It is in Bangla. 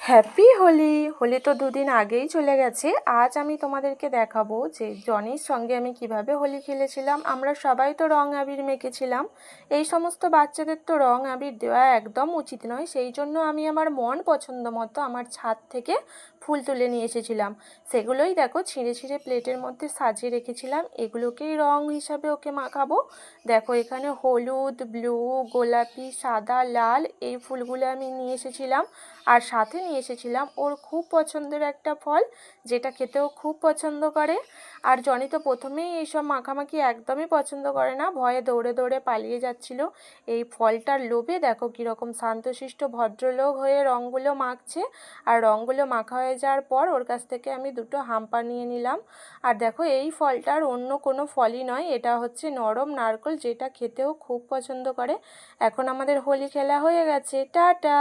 হ্যাপি হোলি। হোলি তো দুদিন আগেই চলে গেছে। আজ আমি তোমাদেরকে দেখাবো যে জনির সঙ্গে আমি কিভাবে হোলি খেলেছিলাম। আমরা সবাই তো রং আবির মেখেছিলাম। এই সমস্ত বাচ্চাদের তো রং আবির দেওয়া একদম উচিত নয়, সেই জন্য আমি আমার মন পছন্দ মতো আমার ছাদ থেকে ফুল তুলে নিয়ে এসেছিলাম। সেগুলোই দেখো ছিঁড়ে ছিঁড়ে প্লেটের মধ্যে সাজিয়ে রেখেছিলাম, এগুলোকেই রং হিসাবে ওকে মাখাবো। দেখো এখানে হলুদ, ব্লু, গোলাপি, সাদা, লাল এই ফুলগুলো আমি নিয়ে এসেছিলাম। আর সাথে নিয়ে এসেছিলাম ওর খুব পছন্দের একটা ফল, যেটা খেতেও খুব পছন্দ করে। আর জনি তো প্রথমেই এইসব মাখামাখি একদমই পছন্দ করে না, ভয়ে দৌড়ে দৌড়ে পালিয়ে যাচ্ছিল। এই ফলটার লোভে দেখো কীরকম শান্তশিষ্ট ভদ্রলোক হয়ে রঙগুলো মাখছে। আর রঙগুলো মাখা হয়ে যাওয়ার পর ওর কাছ থেকে আমি দুটো হাম্পা নিয়ে নিলাম। আর দেখো এই ফলটার অন্য কোনো ফলই নয়, এটা হচ্ছে নরম নারকেল, যেটা খেতেও খুব পছন্দ করে। এখন আমাদের হোলি খেলা হয়ে গেছে, টাটা।